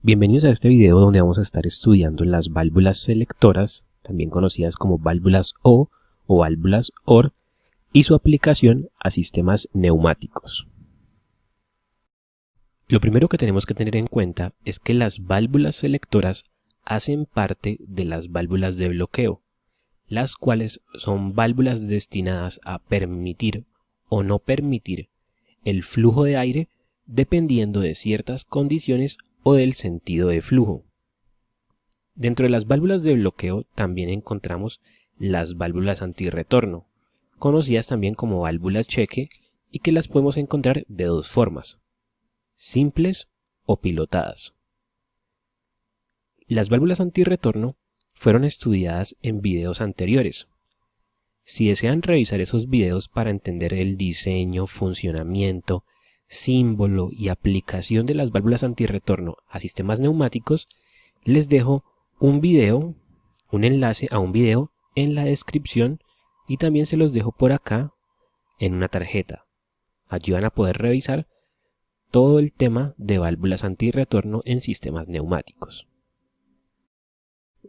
Bienvenidos a este video donde vamos a estar estudiando las válvulas selectoras, también conocidas como válvulas O válvulas OR, y su aplicación a sistemas neumáticos. Lo primero que tenemos que tener en cuenta es que las válvulas selectoras hacen parte de las válvulas de bloqueo, las cuales son válvulas destinadas a permitir o no permitir el flujo de aire dependiendo de ciertas condiciones o del sentido de flujo. Dentro de las válvulas de bloqueo también encontramos las válvulas antirretorno, conocidas también como válvulas cheque, y que las podemos encontrar de dos formas: simples o pilotadas. Las válvulas antirretorno fueron estudiadas en videos anteriores. Si desean revisar esos videos para entender el diseño, funcionamiento, símbolo y aplicación de las válvulas antirretorno a sistemas neumáticos, les dejo un enlace a un video en la descripción, y también se los dejo por acá en una tarjeta. Allí van a poder revisar todo el tema de válvulas antirretorno en sistemas neumáticos.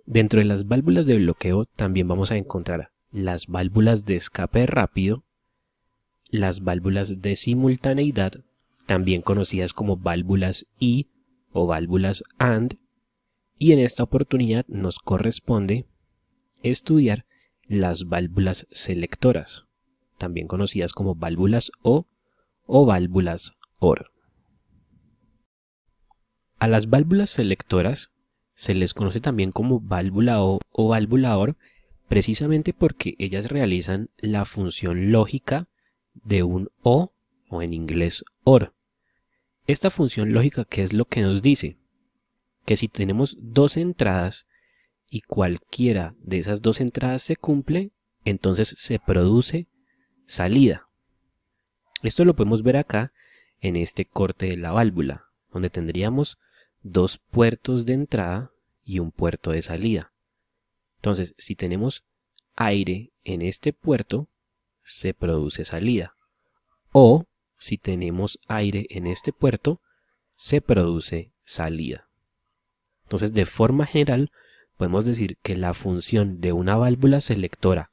Dentro de las válvulas de bloqueo también vamos a encontrar las válvulas de escape rápido, las válvulas de simultaneidad, también conocidas como válvulas y o válvulas AND, y en esta oportunidad nos corresponde estudiar las válvulas selectoras, también conocidas como válvulas O válvulas OR. A las válvulas selectoras se les conoce también como válvula O válvula OR, precisamente porque ellas realizan la función lógica de un O en inglés OR. Esta función lógica, ¿qué es lo que nos dice? Que si tenemos dos entradas y cualquiera de esas dos entradas se cumple, entonces se produce salida. Esto lo podemos ver acá en este corte de la válvula, donde tendríamos dos puertos de entrada y un puerto de salida. Entonces, si tenemos aire en este puerto, se produce salida. O si tenemos aire en este puerto, se produce salida. Entonces, de forma general, podemos decir que la función de una válvula selectora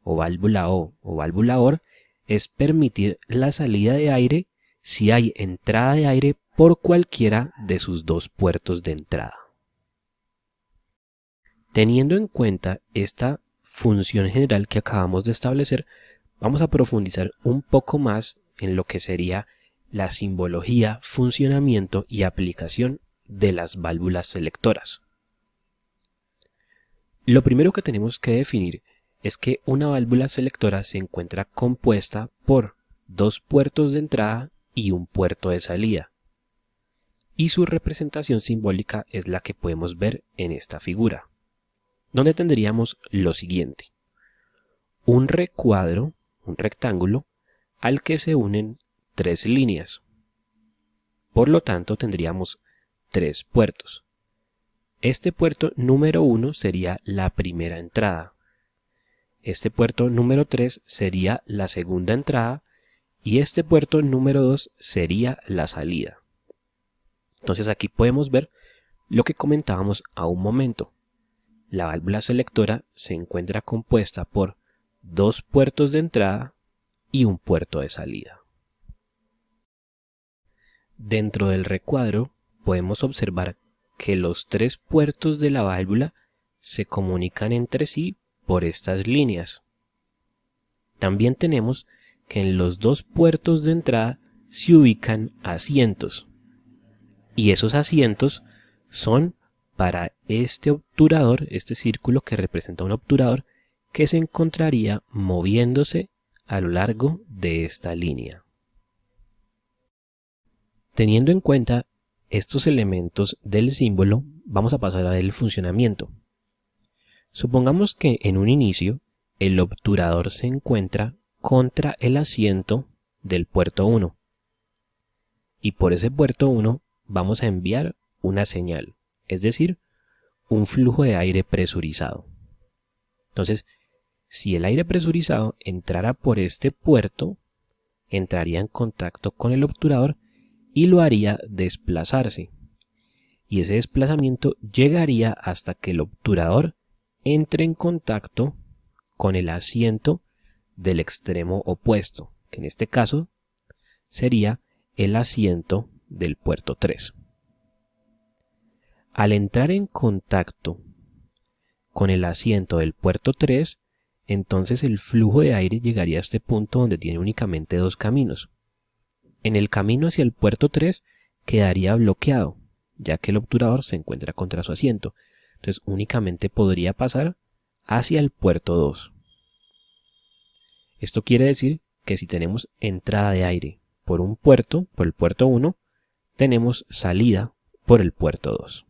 o válvula O válvula OR es permitir la salida de aire si hay entrada de aire por cualquiera de sus dos puertos de entrada. Teniendo en cuenta esta función general que acabamos de establecer, vamos a profundizar un poco más en lo que sería la simbología, funcionamiento y aplicación de las válvulas selectoras. Lo primero que tenemos que definir es que una válvula selectora se encuentra compuesta por dos puertos de entrada y un puerto de salida, y su representación simbólica es la que podemos ver en esta figura, donde tendríamos lo siguiente: un recuadro, un rectángulo, al que se unen tres líneas. Por lo tanto, tendríamos tres puertos. Este puerto número 1 sería la primera entrada. Este puerto número 3 sería la segunda entrada, y este puerto número 2 sería la salida. Entonces aquí podemos ver lo que comentábamos a un momento. La válvula selectora se encuentra compuesta por dos puertos de entrada y un puerto de salida. Dentro del recuadro podemos observar que los tres puertos de la válvula se comunican entre sí por estas líneas. También tenemos que en los dos puertos de entrada se ubican asientos, y esos asientos son para este obturador, este círculo que representa un obturador, que se encontraría moviéndose a lo largo de esta línea. Teniendo en cuenta estos elementos del símbolo, vamos a pasar a ver el funcionamiento. Supongamos que en un inicio el obturador se encuentra contra el asiento del puerto 1, y por ese puerto 1 vamos a enviar una señal, es decir, un flujo de aire presurizado. Entonces, si el aire presurizado entrara por este puerto, entraría en contacto con el obturador y lo haría desplazarse. y ese desplazamiento llegaría hasta que el obturador entre en contacto con el asiento del extremo opuesto, que en este caso sería el asiento del puerto 3. Al entrar en contacto con el asiento del puerto 3, entonces el flujo de aire llegaría a este punto donde tiene únicamente dos caminos. En el camino hacia el puerto 3 quedaría bloqueado, ya que el obturador se encuentra contra su asiento. Entonces únicamente podría pasar hacia el puerto 2. Esto quiere decir que si tenemos entrada de aire por un puerto, por el puerto 1, tenemos salida por el puerto 2.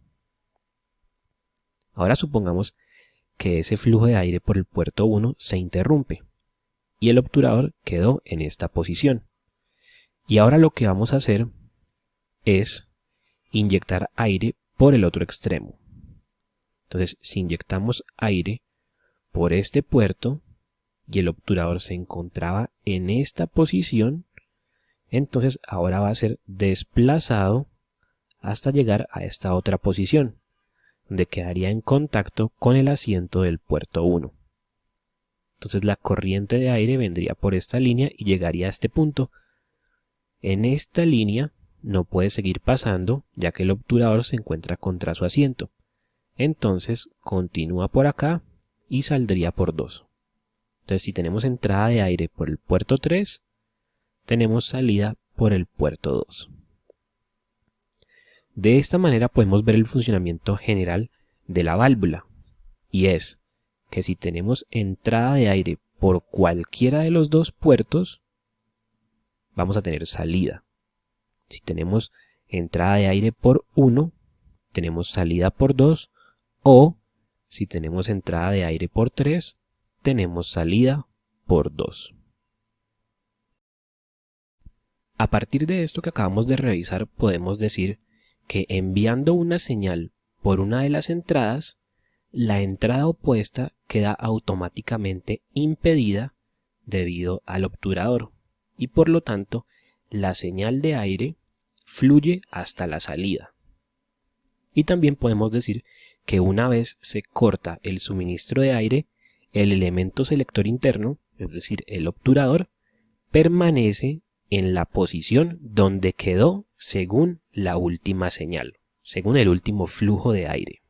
Ahora supongamos que ese flujo de aire por el puerto 1 se interrumpe y el obturador quedó en esta posición. Y ahora lo que vamos a hacer es inyectar aire por el otro extremo. Entonces, si inyectamos aire por este puerto y el obturador se encontraba en esta posición, entonces ahora va a ser desplazado hasta llegar a esta otra posición, donde quedaría en contacto con el asiento del puerto 1. Entonces la corriente de aire vendría por esta línea y llegaría a este punto. En esta línea no puede seguir pasando, ya que el obturador se encuentra contra su asiento. Entonces continúa por acá y saldría por 2. Entonces si tenemos entrada de aire por el puerto 3, tenemos salida por el puerto 2. De esta manera podemos ver el funcionamiento general de la válvula, y es que si tenemos entrada de aire por cualquiera de los dos puertos, vamos a tener salida. Si tenemos entrada de aire por 1, tenemos salida por 2, o si tenemos entrada de aire por 3, tenemos salida por 2. A partir de esto que acabamos de revisar, podemos decir que enviando una señal por una de las entradas, la entrada opuesta queda automáticamente impedida debido al obturador y por lo tanto la señal de aire fluye hasta la salida. Y también podemos decir que una vez se corta el suministro de aire, el elemento selector interno, es decir, el obturador, permanece en la posición donde quedó según la última señal, según el último flujo de aire.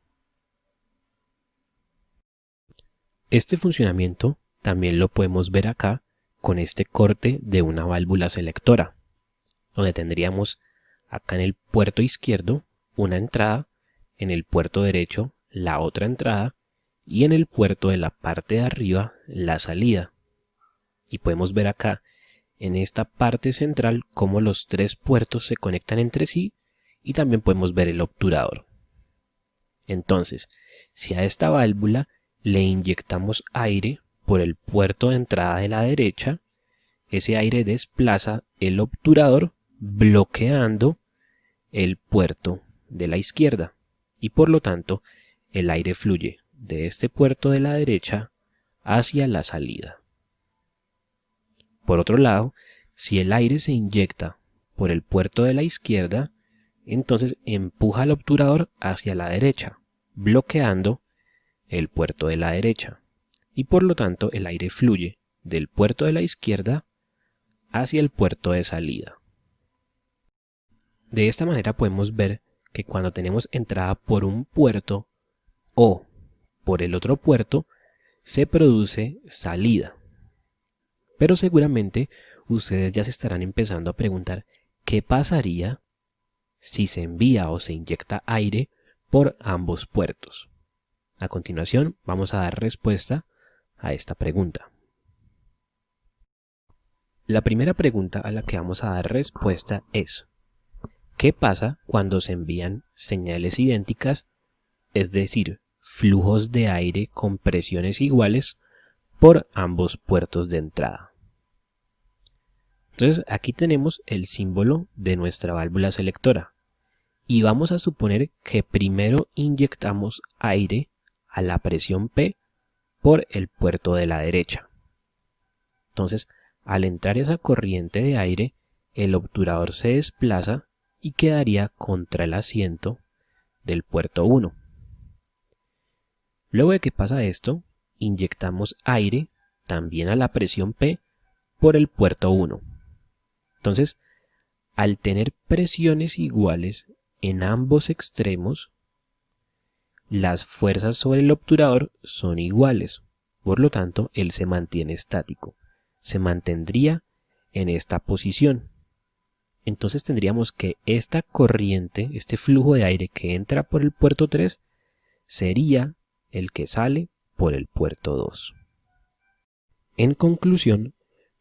Este funcionamiento también lo podemos ver acá con este corte de una válvula selectora, donde tendríamos acá en el puerto izquierdo una entrada, en el puerto derecho la otra entrada y en el puerto de la parte de arriba la salida. Y podemos ver acá en esta parte central cómo los tres puertos se conectan entre sí y también podemos ver el obturador. Entonces, si a esta válvula le inyectamos aire por el puerto de entrada de la derecha, ese aire desplaza el obturador bloqueando el puerto de la izquierda y por lo tanto el aire fluye de este puerto de la derecha hacia la salida. Por otro lado, si el aire se inyecta por el puerto de la izquierda, entonces empuja al obturador hacia la derecha, bloqueando el puerto de la derecha, y por lo tanto el aire fluye del puerto de la izquierda hacia el puerto de salida. De esta manera podemos ver que cuando tenemos entrada por un puerto o por el otro puerto, se produce salida. Pero seguramente ustedes ya se estarán empezando a preguntar qué pasaría si se envía o se inyecta aire por ambos puertos. A continuación vamos a dar respuesta a esta pregunta. La primera pregunta a la que vamos a dar respuesta es: ¿qué pasa cuando se envían señales idénticas, es decir, flujos de aire con presiones iguales por ambos puertos de entrada? Entonces aquí tenemos el símbolo de nuestra válvula selectora y vamos a suponer que primero inyectamos aire a la presión P por el puerto de la derecha. Entonces, al entrar esa corriente de aire, el obturador se desplaza y quedaría contra el asiento del puerto 1. Luego de que pasa esto, inyectamos aire también a la presión P por el puerto 1. Entonces, al tener presiones iguales en ambos extremos, las fuerzas sobre el obturador son iguales. Por lo tanto, él se mantiene estático. Se mantendría en esta posición. Entonces tendríamos que esta corriente, este flujo de aire que entra por el puerto 3, sería el que sale por el puerto 2. En conclusión,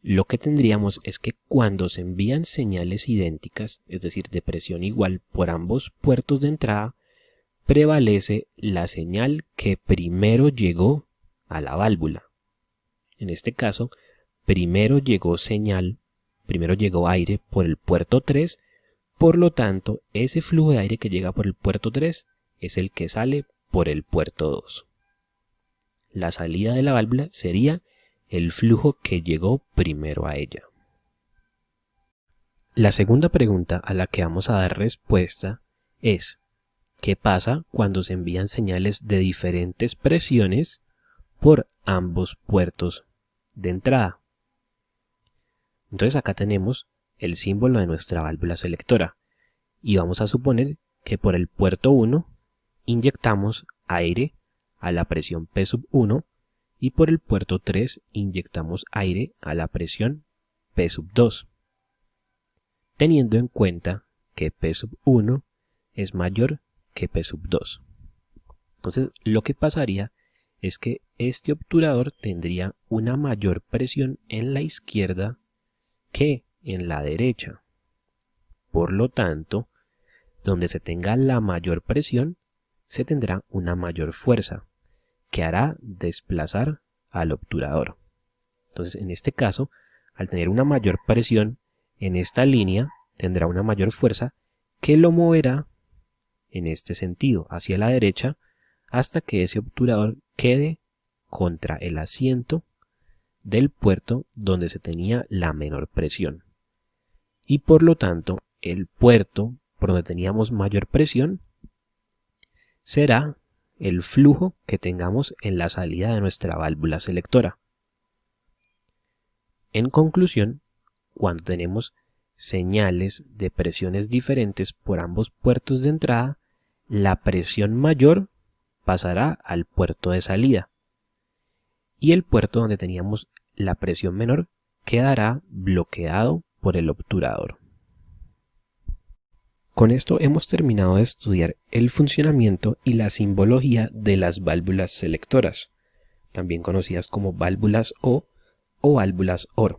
lo que tendríamos es que cuando se envían señales idénticas, es decir, de presión igual por ambos puertos de entrada, prevalece la señal que primero llegó a la válvula. En este caso, primero llegó aire por el puerto 3, por lo tanto, ese flujo de aire que llega por el puerto 3 es el que sale por el puerto 2. La salida de la válvula sería el flujo que llegó primero a ella. La segunda pregunta a la que vamos a dar respuesta es: ¿qué pasa cuando se envían señales de diferentes presiones por ambos puertos de entrada? Entonces acá tenemos el símbolo de nuestra válvula selectora y vamos a suponer que por el puerto 1 inyectamos aire a la presión P1 y por el puerto 3 inyectamos aire a la presión P2, teniendo en cuenta que P1 es mayor que P2. Entonces lo que pasaría es que este obturador tendría una mayor presión en la izquierda que en la derecha. Por lo tanto, donde se tenga la mayor presión, se tendrá una mayor fuerza que hará desplazar al obturador. Entonces, en este caso, al tener una mayor presión en esta línea, tendrá una mayor fuerza que lo moverá en este sentido, hacia la derecha, hasta que ese obturador quede contra el asiento del puerto donde se tenía la menor presión. Y por lo tanto, el puerto por donde teníamos mayor presión será el flujo que tengamos en la salida de nuestra válvula selectora. En conclusión, cuando tenemos señales de presiones diferentes por ambos puertos de entrada, la presión mayor pasará al puerto de salida y el puerto donde teníamos la presión menor quedará bloqueado por el obturador. Con esto hemos terminado de estudiar el funcionamiento y la simbología de las válvulas selectoras, también conocidas como válvulas O válvulas OR.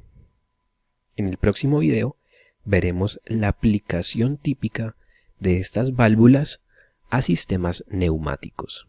En el próximo video veremos la aplicación típica de estas válvulas a sistemas neumáticos.